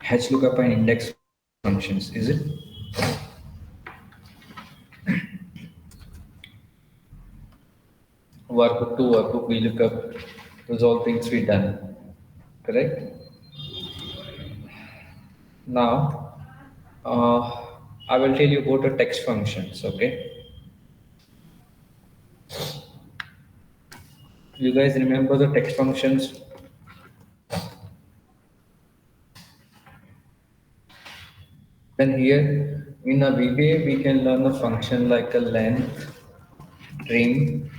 HLOOKUP and index functions, is it? Workbook 2, workbook VLOOKUP, those all things we done, correct? Now, I will tell you about the text functions, okay? You guys remember the text functions? Then here in a VBA, we can learn a function like a length, trim.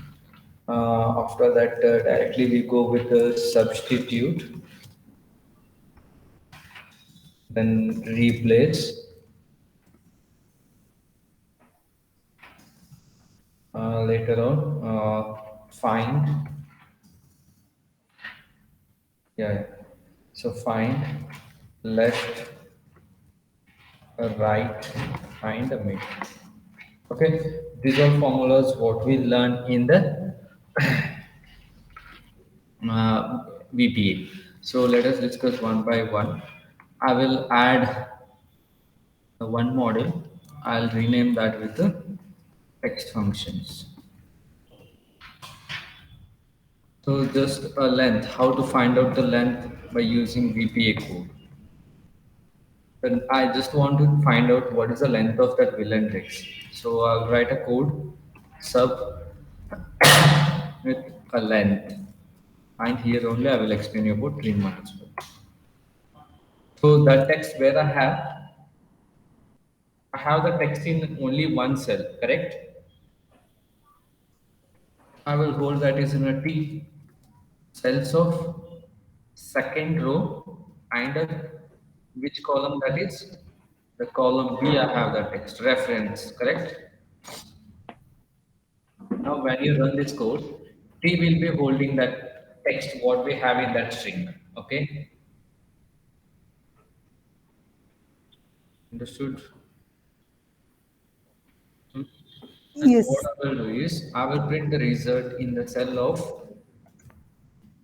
After that, directly we go with the substitute, then replace. Later on, find. Yeah. So find, left, right, find, a mid. Okay. These are formulas what we learn in the VPA. So let us discuss one by one. I will add the one model. I'll rename that with the text functions. So just a length, how to find out the length by using VPA code. Then I just want to find out what is the length of that villain text. So I'll write a code sub with a length. And here only I will explain you about trim as well. So the text where I have the text in only one cell, correct? I will hold that is in a T cells of second row and which column that is? The column B I have the text reference, correct? Now when you run this code, T will be holding that text what we have in that string. Okay, understood? Hmm. And what Yes. I will do is I will print the result in the cell of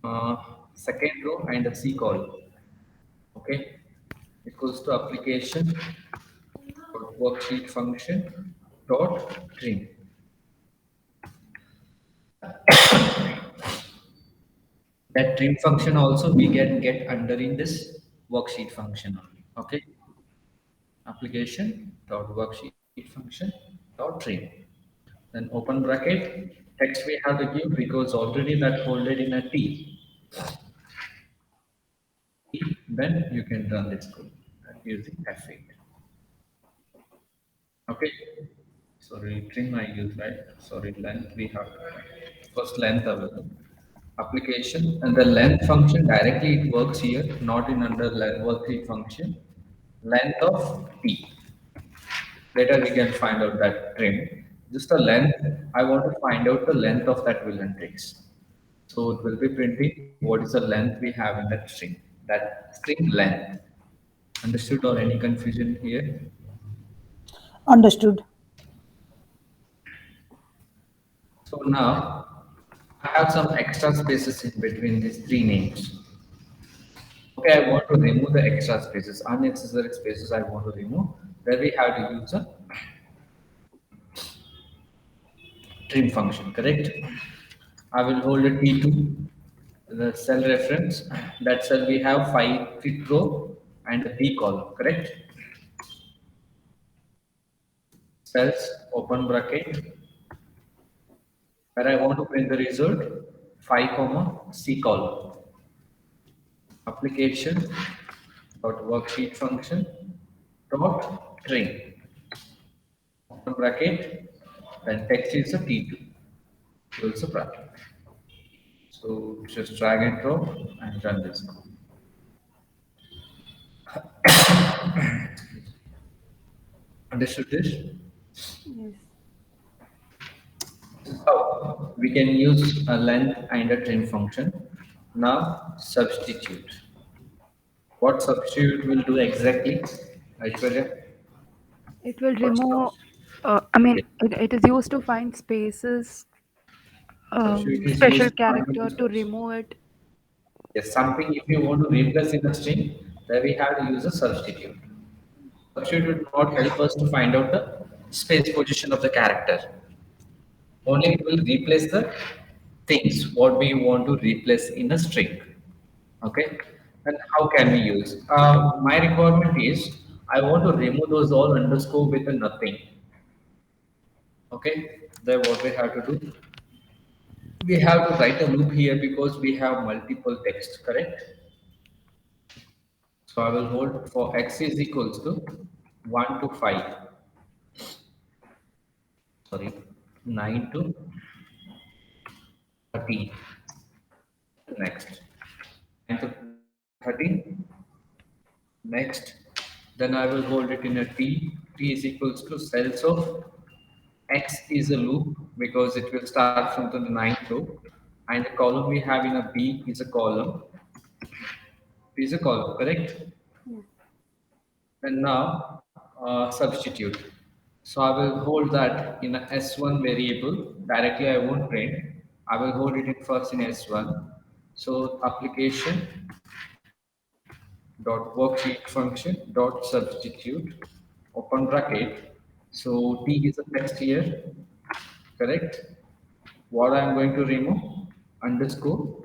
uh, second row and the C column. Okay, equals to application dot worksheet function dot trim. That trim function also we can get under in this worksheet function only. Okay, application dot worksheet function dot trim. Then open bracket text we have to give because already that folded in a T. Then you can run this code using F8. Okay. Sorry, trim I use, right? Sorry, length we have. First length available. Application and the length function directly it works here, not in under worksheet function. Length of T. Later we can find out that trim. Just a length. I want to find out the length of that villain text. So it will be printing what is the length we have in that string. That string length. Understood or any confusion here? Understood. So now I have some extra spaces in between these three names. Okay, I want to remove the extra spaces, unnecessary spaces I want to remove. Where we have to use a trim function, correct? I will hold a T2, the cell reference. That cell we have 5th row and a B column, correct? Cells, open bracket, where I want to print the result, 5 comma C column. Application dot worksheet function dot trim. Open bracket, then text is a T2. Close the bracket. So just drag and drop and run this code. Understood this? Yes. How we can use a length and a trim function. Now substitute. What substitute will do exactly, Aishwarya? It will What remove, yes. it is used to find spaces, Substitute is special used character to to remove it. yes, something if you want to replace in a string, There we have to use a substitute. Substitute will not help us to find out the space position of the character. Only it will replace the things what we want to replace in a string. Okay. And how can we use? My requirement is I want to remove those all underscore with a nothing. Okay. Then what we have to do? We have to write a loop here because we have multiple text, correct? So I will hold for x is equals to 1 to 5. Sorry, 9 to 13. Next. 9 to 13. Next. Then I will hold it in a t. T is equals to cells of x is a loop because it will start from the ninth row. And the column we have in a B is a column. Is a column, correct? And now substitute. So I will hold that in a S1 variable. Directly I won't print. I will hold it in first in S1. So application dot worksheet function dot substitute open bracket. So T is a text here, correct? What I am going to remove underscore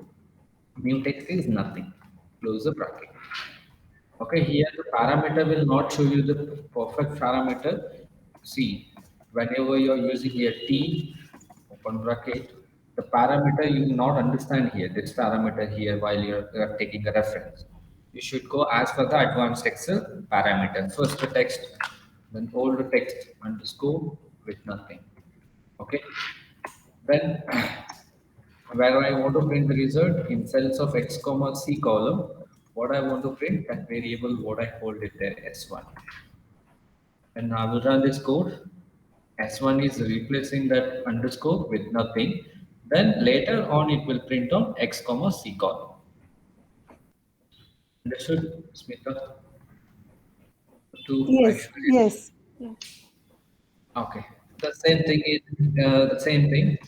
new text is nothing. Close the bracket. Okay, here the parameter will not show you the perfect parameter. See, whenever you are using here t, open bracket, the parameter you will not understand here, this parameter here while you are taking a reference. You should go as per the advanced Excel parameter. First the text, then hold the text underscore with nothing. Okay, then where I want to print the result in cells of x comma c column, what I want to print that variable what I hold it there s1. And I will run this code. S1 is replacing that underscore with nothing. Then later on it will print on x comma c column. Understood, Smita? To I Yes, should yes. Yes. okay. The same thing is the same thing.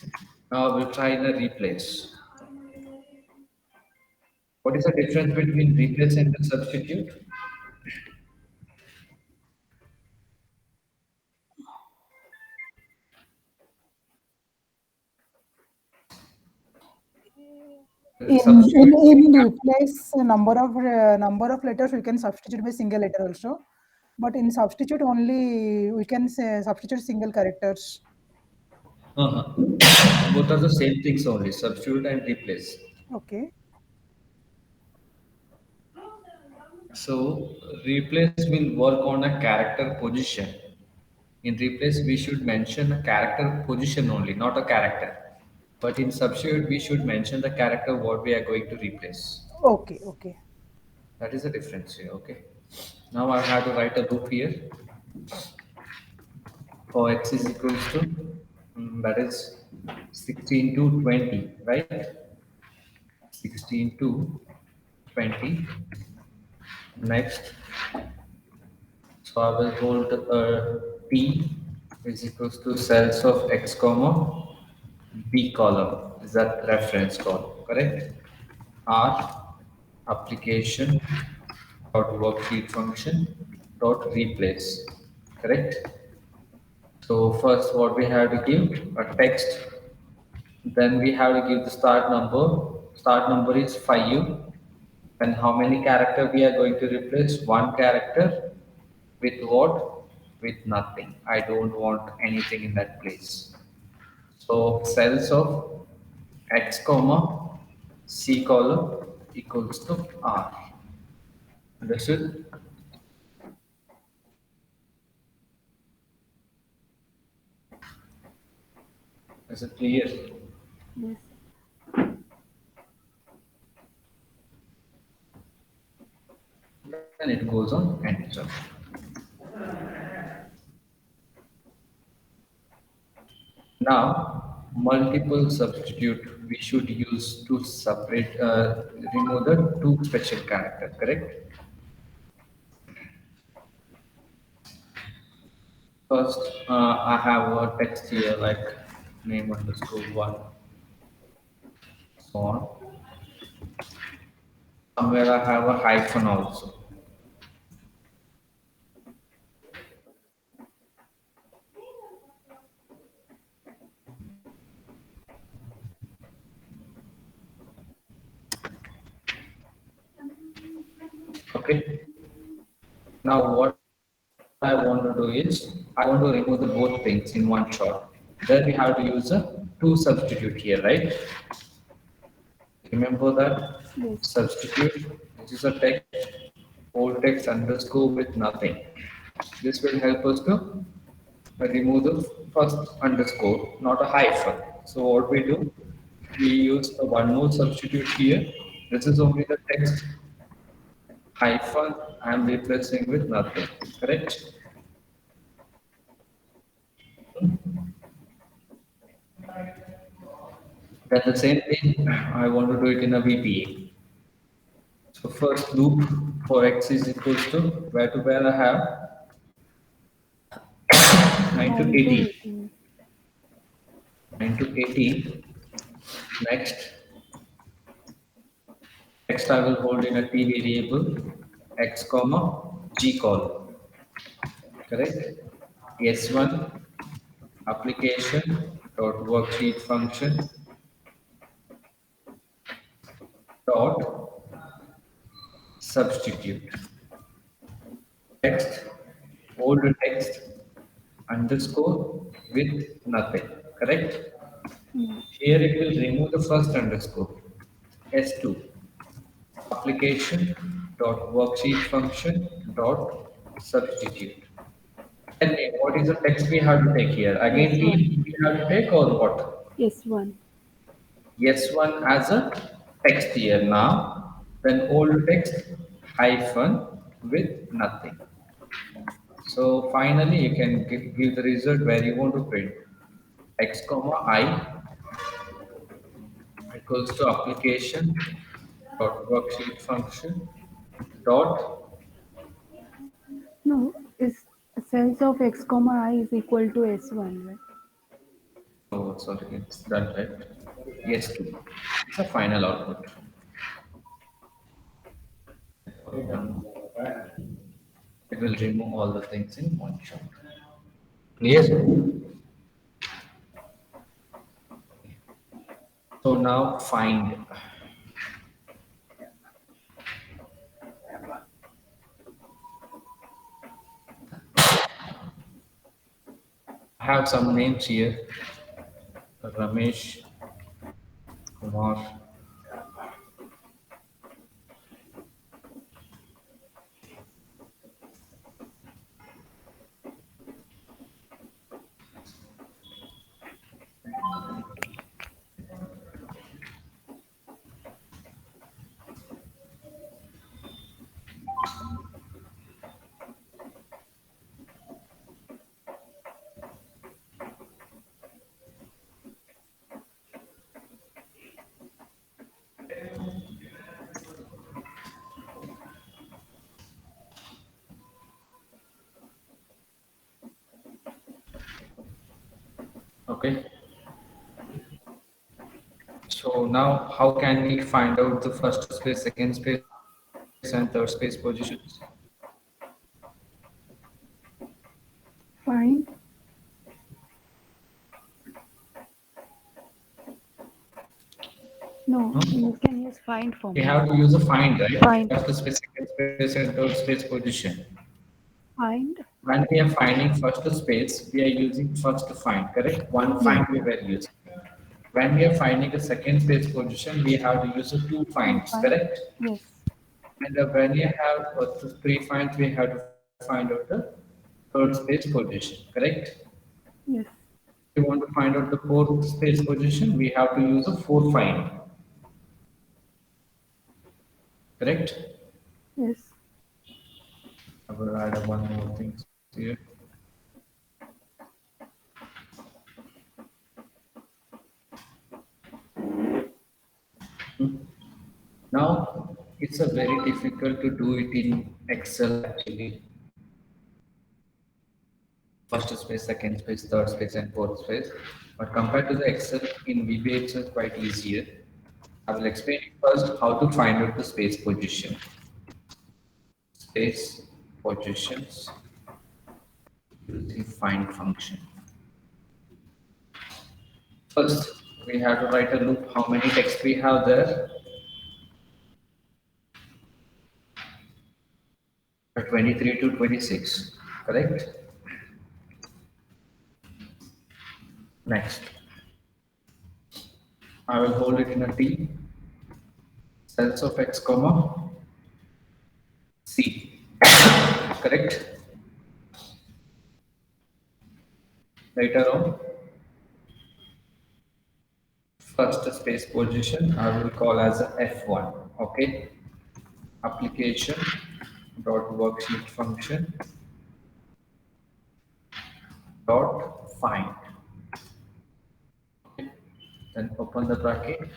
Now we'll try the replace. What is the difference between replace and the substitute? In Substitute. replace number of letters, we can substitute by single letter also. But in substitute only, we can say substitute single characters. Uh-huh. Both are the same things only, substitute and replace. Okay. So replace will work on a character position. In replace, we should mention a character position only, not a character. But in substitute, we should mention the character what we are going to replace. Okay. Okay. That is the difference here, okay? Now I have to write a loop here for x is equals to, that is 16 to 20, right? 16 to 20. Next, so I will hold P is equals to cells of x comma B column is that reference column, correct? R application dot worksheet function dot replace, correct? So first what we have to give a text, then we have to give the start number. Start number is 5. And how many character we are going to replace? One character with what? With nothing. I don't want anything in that place. So cells of x comma c column equals to r. Understood? Is it clear? Yes. Then it goes on enter. Now, multiple substitute we should use to separate, remove the two special character, correct? First, I have a text here like name underscore one, so on. Somewhere I have a hyphen also. Okay. Now what I want to do is I want to remove the both things in one shot. Then we have to use a two substitute here, right? Remember that Yes. substitute, which is a text, old text underscore with nothing. This will help us to remove the first underscore, not a hyphen. So what we do, we use a one more substitute here. This is only the text hyphen I am replacing with nothing, correct? Then the same thing, I want to do it in a VBA. So first loop for x is equals to where I have 9 to 9 to 18. 18. 9 to 18. Next, next I will hold in a t variable x comma g column. Correct? S1 application dot worksheet function dot substitute text old text underscore with nothing. Correct? Yeah. Here it will remove the first underscore S2 application dot worksheet function dot substitute. Tell me what is the text we have to take here? Again, S1. T we have to take or what? S1. Yes, one as a text here now. Then old text hyphen with nothing. So finally, you can give the result where you want to print x comma I equals to application dot worksheet function dot. No, is sense of x comma I is equal to S1, right? Oh, sorry, it's done right. Yes, two. It's a final output. Done. It will remove all the things in one shot. Clear? So now find. I have some names here. Ramesh, Kumar. Okay. So now how can we find out the first space, second space, and third space positions? Find. No, Hmm? you can use find We formula. have to use a find, right? Find. First space, second space, and third space position. Find. When we are finding first space, we are using first find, correct? One Yes. find we were using. When we are finding a second space position, we have to use a two finds, Find. correct? Yes. And when we have three finds, we have to find out the third space position, correct? Yes. If we want to find out the fourth space position, we have to use a four find, correct? Yes. I will add one more thing here. Now, it's a very difficult to do it in Excel actually. First space, second space, third space, and fourth space. But compared to the Excel in VBA, it's quite easier. I will explain you first how to find out the space position. Space positions using find function. First, we have to write a loop. How many text we have there? 23 to 26, correct? Next, I will hold it in a T, cells of X comma C, correct? Later on, first space position I will call as a F1, okay? Application dot worksheet function dot find. Then open the bracket.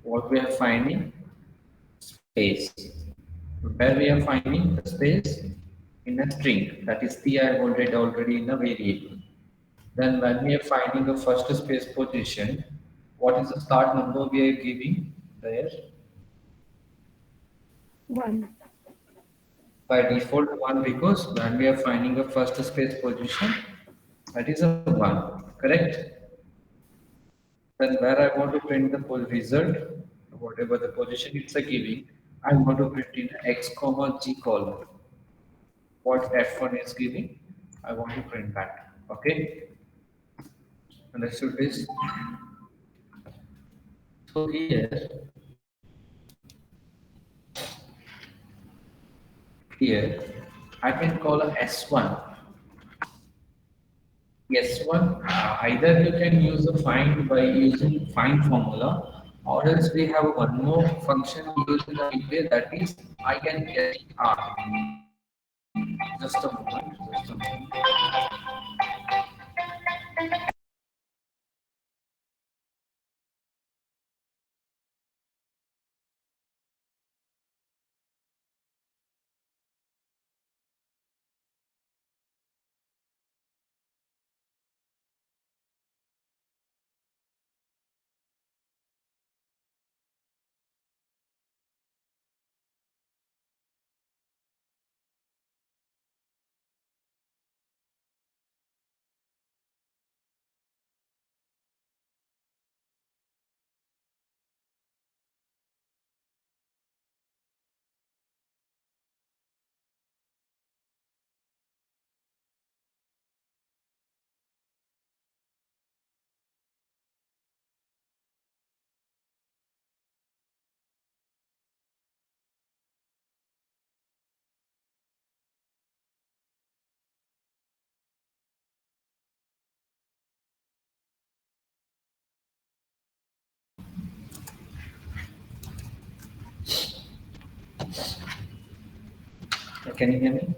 What we are finding? Space. Where we are finding the space? In a string. That is the I already in a variable. Then when we are finding the first space position, what is the start number we are giving there? 1. By default 1, because when we are finding the first space position, that is a 1, correct? Then where I want to print the result, whatever the position it's a giving, I want to print in X comma G column. What F1 is giving, I want to print that. Okay? Understood this? So here, I can call a S1. S1, either you can use the find by using find formula, or else we have one more function used in the way, that is I can get R. Just a moment, just a moment. Can you hear me?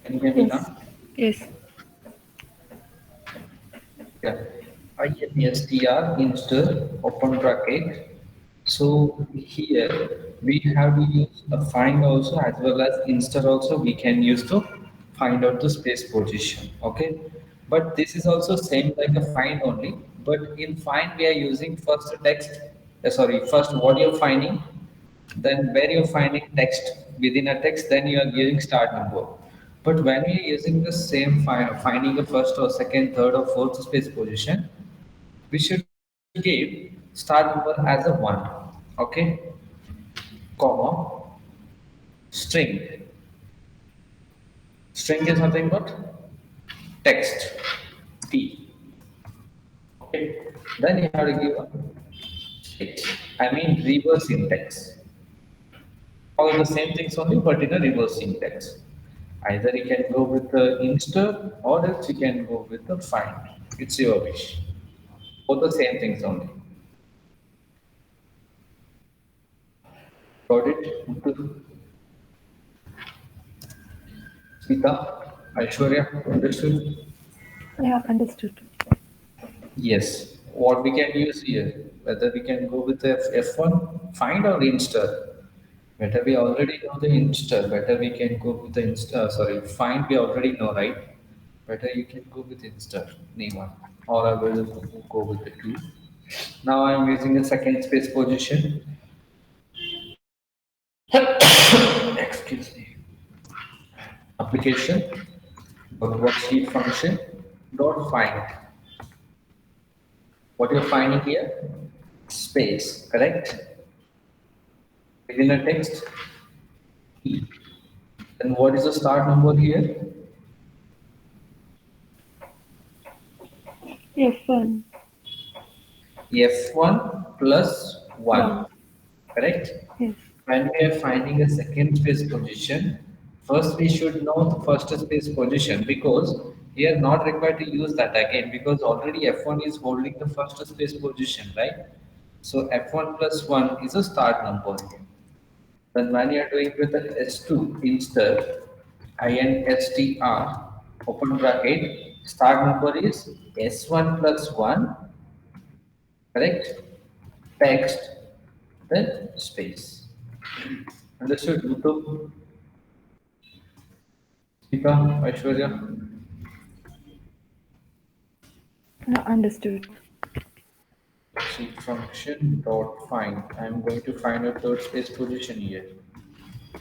Can you hear me Yes. now? Yes. Yeah. INSTR instead open bracket. So here we have to use a find also, as well as instead also we can use to find out the space position. Okay. But this is also same like a find only. But in find we are using first text. First what you're finding, then where you're finding text within a text, then you are giving start number. But when we are using the same finding the first or second, third or fourth space position, we should give start number as a 1, okay, comma string. String is nothing but text t, okay. Then you have to give a space, I mean reverse syntax. All the same things only, but in a reverse syntax. Either you can go with the inster, or else you can go with the find. It's your wish. Both the same things only. Got it? Muthu, Smita, Aishwarya, understood? Yeah, understood. Yes. What we can use here, whether we can go with the F1, find or inster. Better we already know the inster, better we can go with the find we already know, right? Better you can go with inster, name one. Or I will go with the two. Now I am using the second space position. Excuse me. Application dot worksheet function dot find. What you're finding here? Space, correct? within a text, E. Then what is the start number here? F1. F1 plus 1, 1. correct? Yes. When we are finding a second space position, first we should know the first space position, because we are not required to use that again, because already F1 is holding the first space position, right? So F1 plus 1 is a start number here. Then when you are doing with the S2 instead, INSTR, open bracket, start number is S1 plus 1, correct? Text, then space. Understood, Muthu? Deepa, Aishwarya? Understood. Sheet function dot find. I'm going to find a third space position here.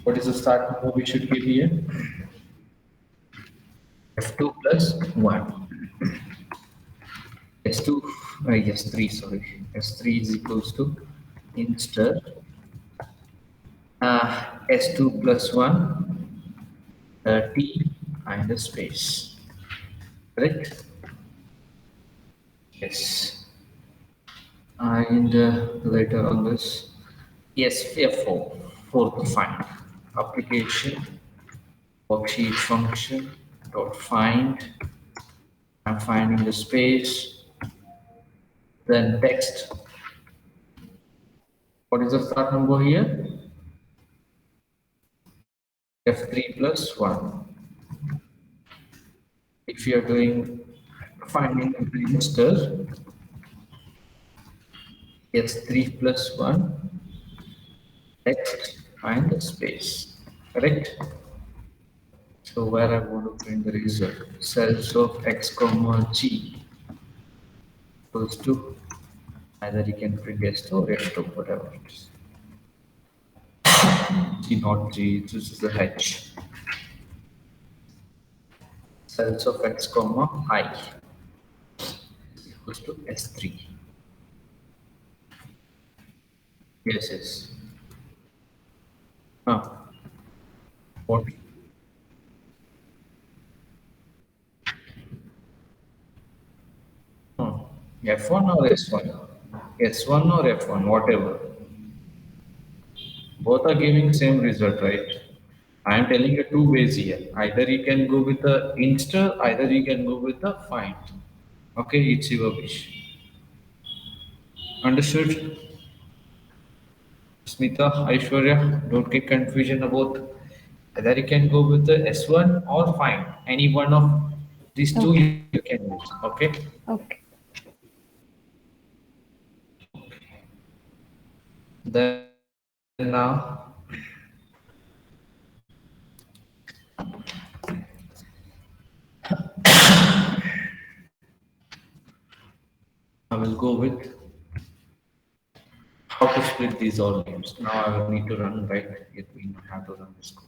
What is the start number we should give here? F2 plus 1. S2, yes, 3, sorry. S3 is equals to inster S2 plus 1, T and a space. Correct? Yes. And later on this, yes, F4, to find. Application, worksheet function, dot find. I'm finding the space, then text. What is the start number here? F3 plus 1. If you are doing finding the register, S3 plus 1, text, find the space. Correct? So where I want to print the result, cells of x comma g equals to, either you can print s2 or f2, whatever it is. G not g, this is the h. Cells of x comma I equals to s3. Yes, yes. What? F1 or S1? S1 or F1, whatever. Both are giving same result, right? I am telling you two ways here. Either you can go with the inster, either you can go with the find. Okay, it's your wish. Understood? Smita, Aishwarya, don't get confusion about whether you can go with the S1 or find. Any one of these two Okay. you can use. Okay? Okay. Then now I will go with how to split these all names. Now I will need to run, right? We have to run this code.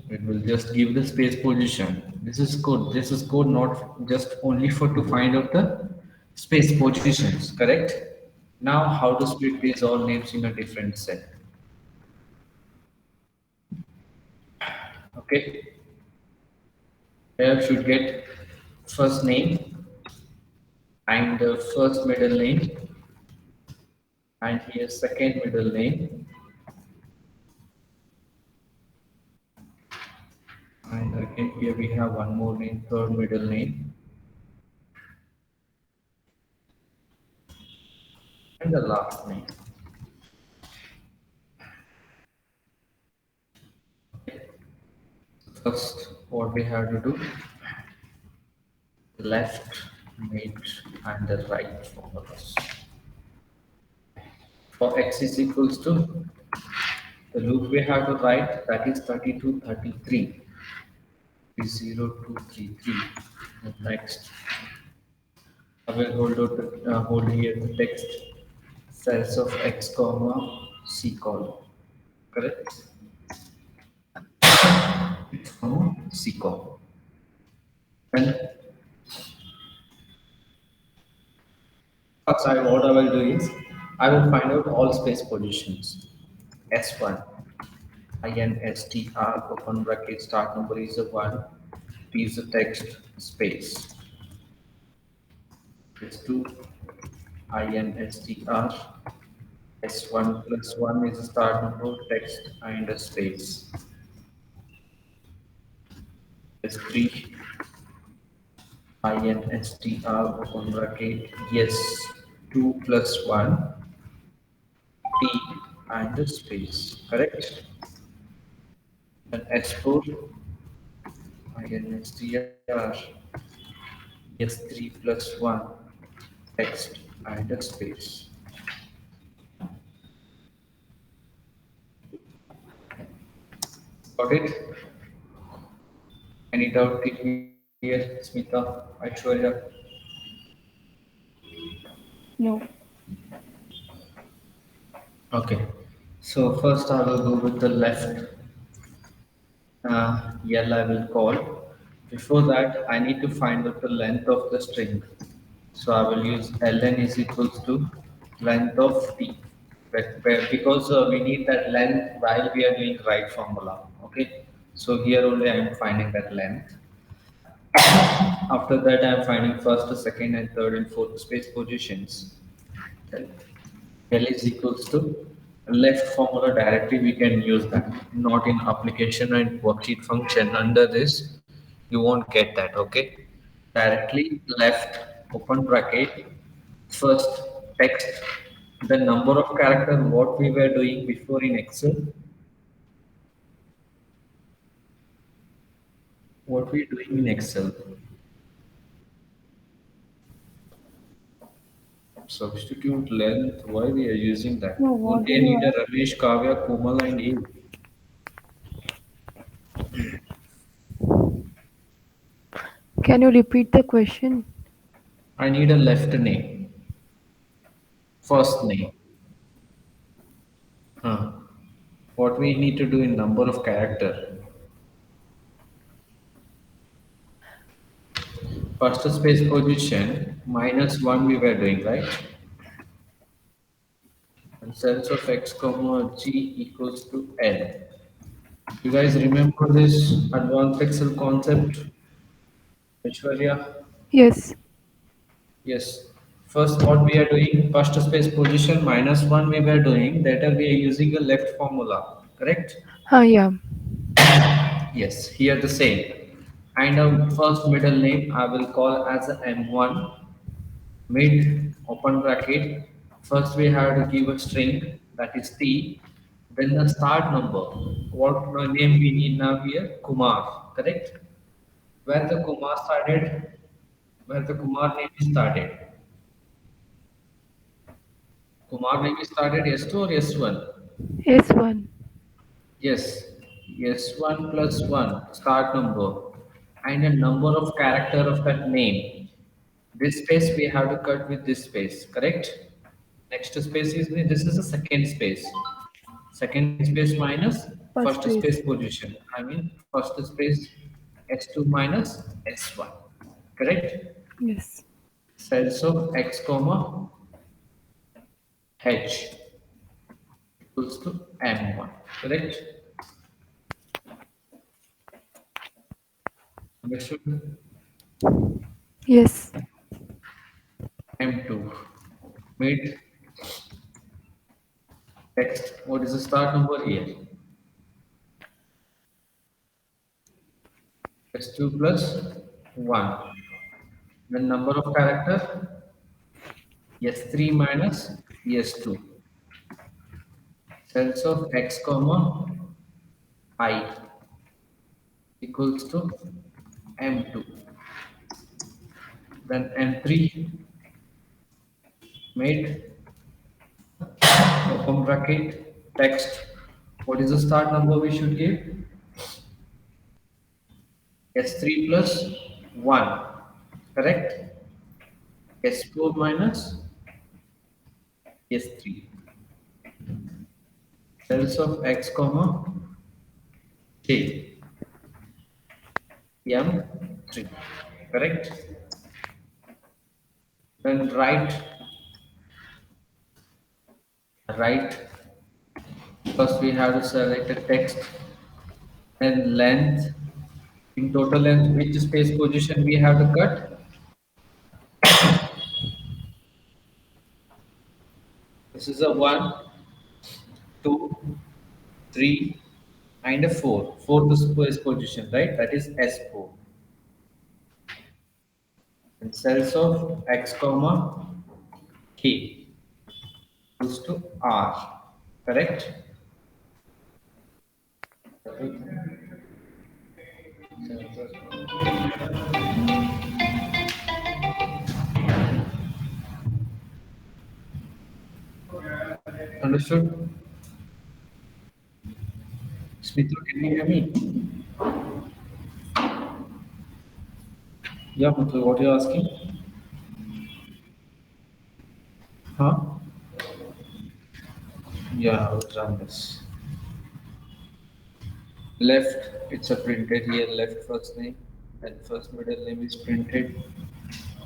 It will just give the space position. This is code. This is code not just only for to find out the space positions, correct? Now how to split these all names in a different set. Okay. Here should get first name and the first middle name, and here second middle name, and again here we have one more name, third middle name, and the last name. First, what we have to do, left, mid, and the right formulas. For x is equals to, the loop we have to write, that is 32, 33. 30233. And next, I will hold here the text, cells of x comma c column. Correct? Comma c column. And what I will do is, I will find out all space positions. S1, INSTR, open bracket, start number is a 1, P is a text, space. S2, INSTR, S1 plus 1 is a start number, text, and a space. S3, INSTR, open bracket, yes, 2 plus 1, T, and a space, correct? And S4, INSTR, S3 plus 1, text, and a space. Got it? Any doubt here, Smita, Aishwarya? No. Okay. So first I will go with the left. L I will call. Before that, I need to find out the length of the string. So I will use ln is equals to length of t. Because we need that length while we are doing right formula. Okay. So here only I am finding that length. After that, I am finding first, second, and third and fourth space positions. Then L is equals to left formula directly we can use that, not in application and worksheet function. Under this, you won't get that, okay? Directly left open bracket, first text, the number of character what we were doing before in Excel, what we doing in Excel. Substitute length, why we are using that? No, what Only I did you need a ask? Ramesh, Kavya, Komal and A. Can you repeat the question? I need a left name, first name. Huh. What we need to do in number of character. First space position minus 1 we were doing, right? And cells of x comma g equals to L. You guys remember this advanced Excel concept, Aishwarya? Yes. Yes. First, what we are doing, first space position minus 1 we were doing, later we are using a left formula, correct? Yeah. Yes, here the same. And first middle name I will call as a M1, mid open bracket. First we have to give a string that is T, then the start number. What name we need now here? Kumar, correct? Where the Kumar started, where the Kumar name is started. Kumar name is started S2 or S1? S1. Yes, S1 plus 1, start number, and a number of character of that name. This space we have to cut with this space, correct? Next space is, this is the second space. Second space minus first First space space. position. I mean first space S2 minus S1, correct? Yes. Cells of x comma h equals to M1, correct? Understood? Yes. M2 mid text. What is the start number here? S2 plus 1. The number of character S3 minus S2. Cells of x comma I equals to M2. Then M3 made open bracket text. What is the start number we should give? S3 plus 1. Correct? S4 minus S3. Cells of x comma J. M3. Correct? Then write right? First we have to select a text, then length. In total length, which space position we have to cut? This is a 1, 2, 3, and a 4. Fourth space position, right? That is S4. And cells of X comma K equals to R, correct? Understood? Smita, can you hear me? Yeah, Muthu, what are you asking? Huh? Yeah, I will run this. Left, it's a printed here, left first name, and first middle name is printed,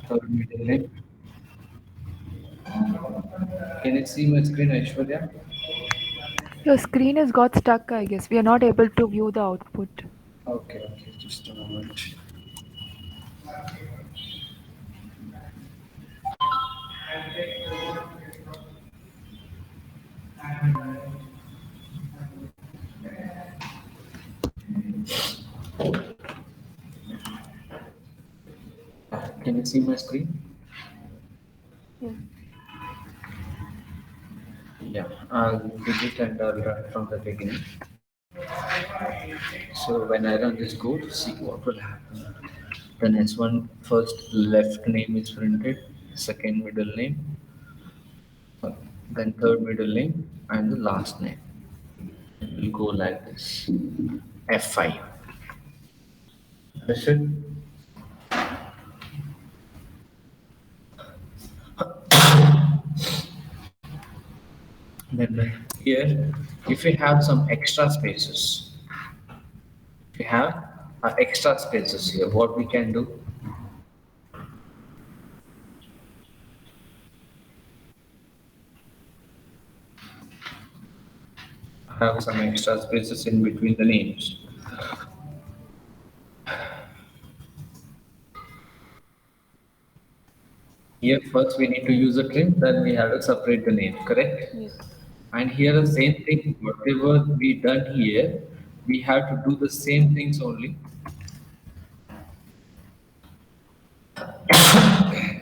third middle name. Can you see my screen, Aishwarya? Your screen has got stuck, I guess. We are not able to view the output. Okay, okay, just a moment. Can you see my screen? Yes. Yeah, I'll delete and I'll run from the beginning. So when I run this code, see what will happen. The next one, first left name is printed, second middle name, then third middle name, and the last name. It will go like this. F5. Understood? Then here, if you have some extra spaces, if you have extra spaces here, what we can do? Have some extra spaces in between the names. Here first we need to use a trim, then we have to separate the name, correct? Yes. And here the same thing, whatever we done here, we have to do the same things only.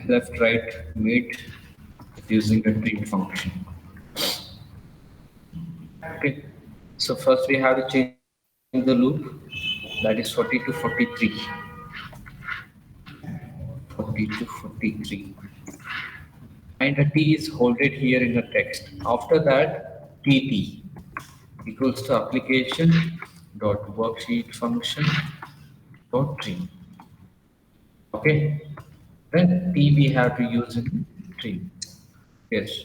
Left, right, mid, using the trim function. Okay. So first we have to change the loop, that is 40 to 43. 40 to 43. And the T is holded here in the text. After that, TT equals to application dot worksheet function dot tree. Okay. Then T we have to use in tree. Yes.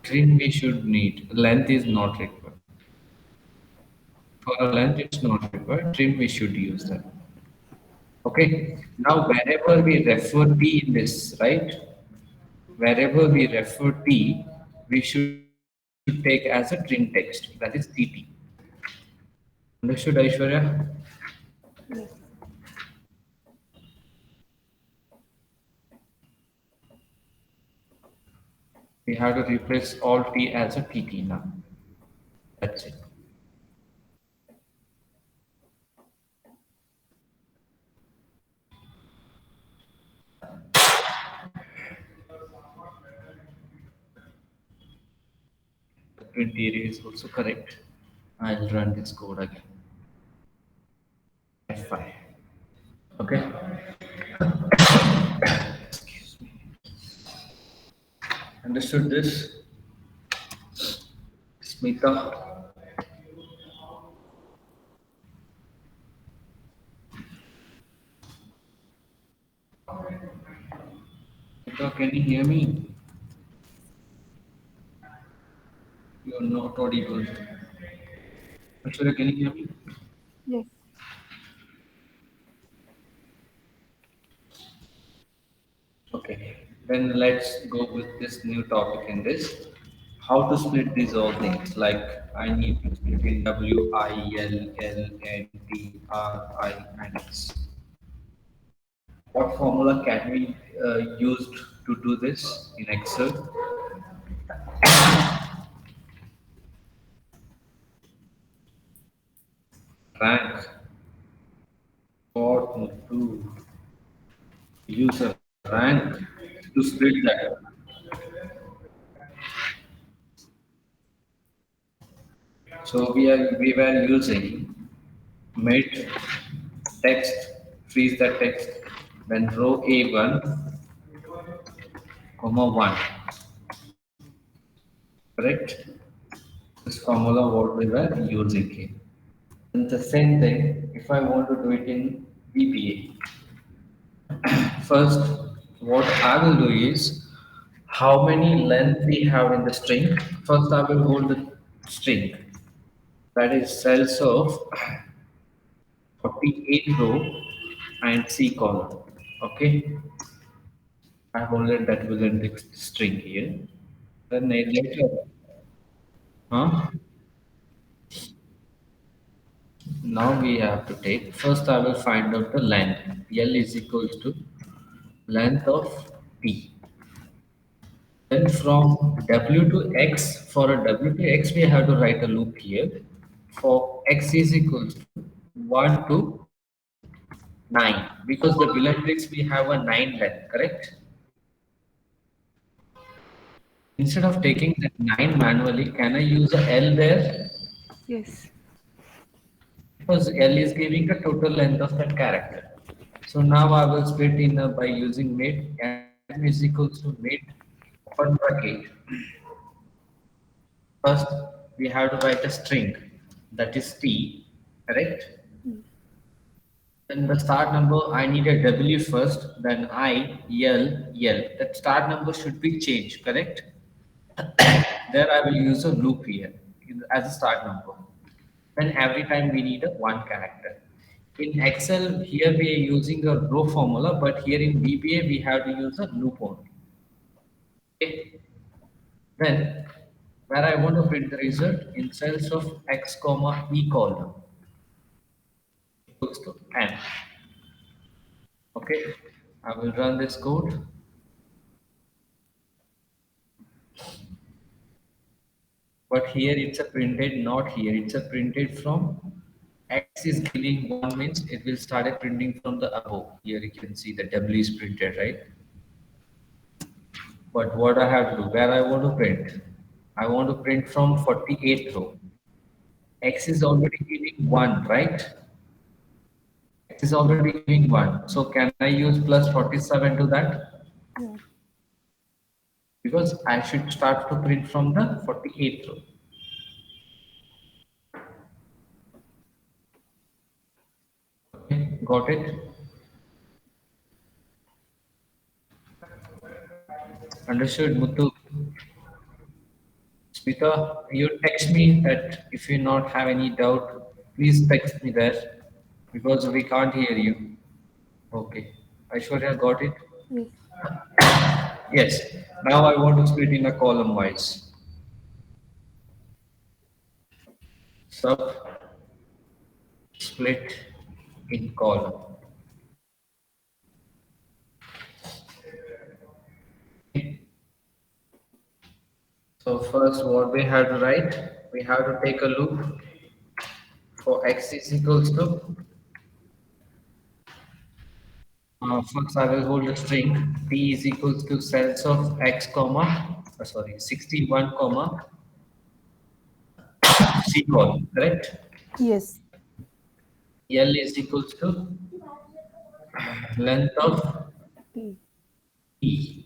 Trim we should need. Length is not required. For a length it's not required. Trim we should use that. Okay. Now whenever we refer T in this, right? Wherever we refer T, we should take as a trim text. That is TT. Understood, Aishwarya? Yes. We have to replace all T as a TT now. That's it. The print area is also correct. I'll run this code again. F5. Okay. Understood this? Smita? Smita, can you hear me? You're not audible. Aishwarya, can you hear me? Yes. Okay, then let's go with this new topic in this. How to split these all things? Like I need to split in W, I, L, L, N, T, R, I, and X. What formula can we use to do this in Excel? Rank or to use a rank to split that. So we were using mid text, freeze the text, then row A1, comma 1, correct? This formula what we were using here. And the same thing, if I want to do it in VBA, first what I will do is how many length we have in the string. First I will hold the string, that is cells of 48 row and C column. Okay, I hold it that will end the string here. Then later, huh? Now we have to take, first I will find out the length. L is equals to length of T. Then from W to X, for a W to X, we have to write a loop here. For X is equals to 1 to 9. Because the Bellatrix, we have a 9 length, correct? Instead of taking that 9 manually, can I use a L there? Yes. Because L is giving the total length of that character. So now I will split in by using mid. M is equals to mid open bracket. First, we have to write a string that is T, correct? Then the start number, I need a W first, then I, L, L. That start number should be changed, correct? There I will use a loop here as a start number. Then every time we need a one character. In Excel, here we are using a row formula, but here in VBA, we have to use a loop only. Okay. Then, where I want to print the result in cells of X comma E column equals to N. Okay, I will run this code. But here it's a printed, not here. It's a printed from X is giving 1 means it will start a printing from the above. Here you can see the W is printed, right? But what I have to do, where I want to print? I want to print from 48th row. X is already giving 1, right? X is already giving 1. So can I use plus 47 to that? Yeah. Because I should start to print from the 48th row. Okay, got it? Understood, Muthu. Smita, you text me that if you not have any doubt, please text me there because we can't hear you. Okay. Aishwarya got it? Yes. Yes. Now I want to split in a column wise. Sub split in column. So first what we have to write, we have to take a loop for x is equals to, first I will hold a string, t is equals to cells of x comma, 61 comma, c column, correct? Yes. L is equals to length of T. E.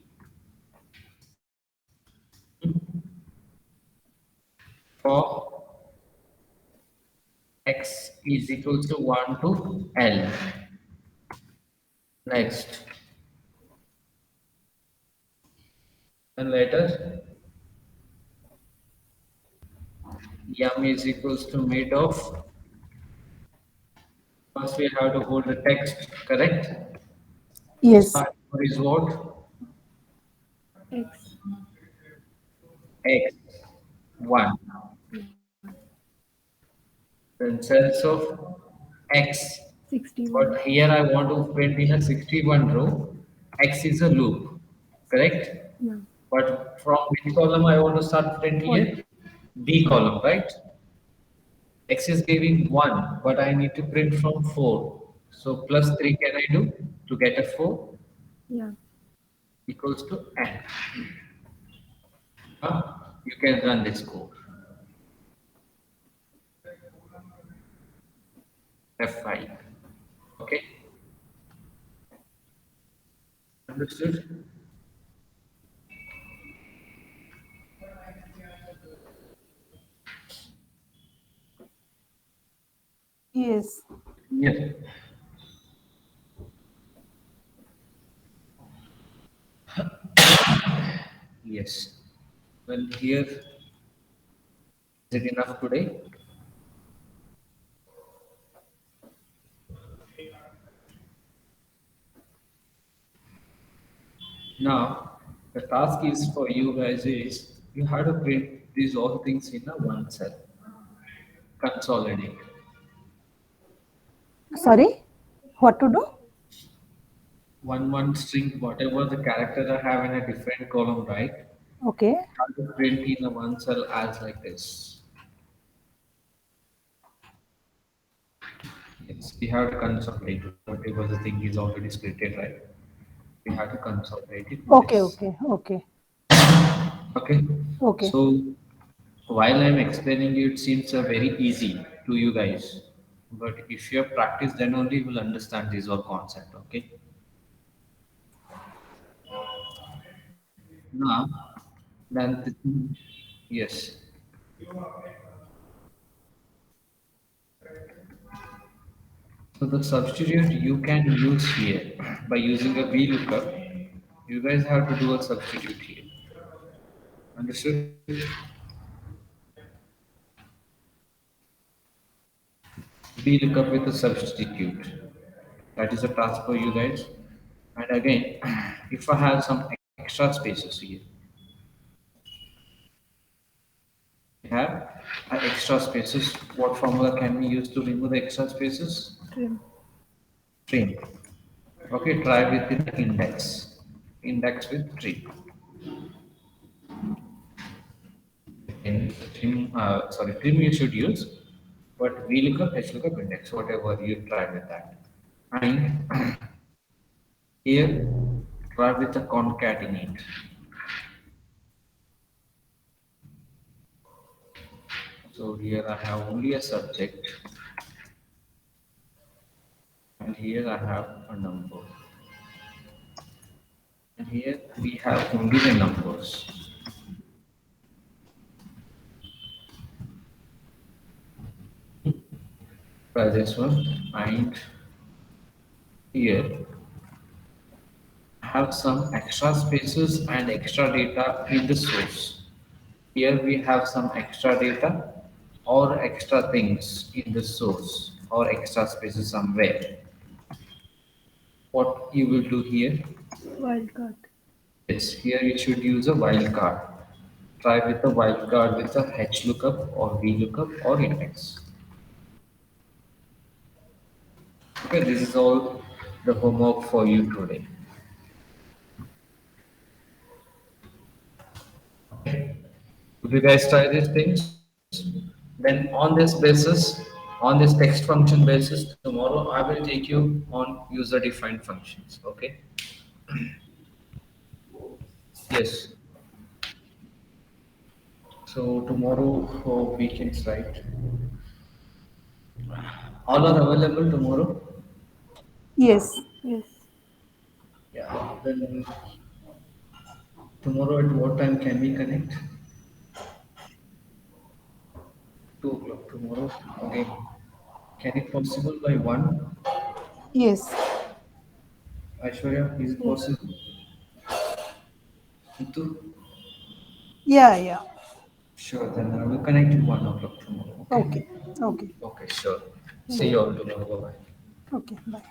For x is equals to 1 to L. Next. And later, M is equals to mid of, first we have to hold the text, correct? Yes. Start is what? X. X 1. Then cells of X. 61. But here I want to print in a 61 row. X is a loop, correct? Yeah. But from which column I want to start print here? D column, right? X is giving 1, but I need to print from 4. So plus 3 can I do to get a 4 Yeah. equals to N. You can run this code. F5. Okay, understood? Yes. Yes. Yes. Well, here is it enough today? Now, the task is for you guys is you have to print these all things in a one cell, consolidate. Sorry, what to do? One string, whatever the character I have in a different column, right? Okay. Have to print in a one cell as like this. Yes, we have to consolidate it. Whatever the thing is already splitted, right? We have to consolidate it with Okay, this. okay, okay, Okay. okay. So while I'm explaining it seems very easy to you guys, but if you have practiced, then only you will understand this all concept. Okay. Now, then yes. So the substitute you can use here by using a VLOOKUP. You guys have to do a substitute here. Understood? VLOOKUP with a substitute. That is a task for you guys. And again, if I have some extra spaces here, have extra spaces. What formula can we use to remove the extra spaces? Trim. Trim. Okay, try with the index. Index with trim. In trim, sorry, trim you should use, but VLOOKUP, HLOOKUP, index, whatever you try with that. And here, try with the concatenate. So here I have only a subject, and here I have a number. And here we have only the numbers. Try this one, and here have some extra spaces and extra data in the source. Here we have some extra data or extra things in the source or extra spaces somewhere. What you will do here? Wildcard. Yes, here you should use a wildcard. Try with a wildcard with a HLOOKUP or VLOOKUP or index. Okay, this is all the homework for you today. If you guys try these things, then on this basis, on this text function basis, tomorrow I will take you on user defined functions. Okay? Yes. So tomorrow for weekends, right? All are available tomorrow? Yes. Yes. Yeah. Then tomorrow at what time can we connect? 2 o'clock tomorrow. Okay. Can it possible by 1? Yes. Aishwarya, is it Yes. possible? Ritu? Yeah, yeah. Sure, then I will connect at 1 o'clock tomorrow. Okay. Okay. Okay. Okay, sure. See you all tomorrow. Bye bye. Okay. Bye.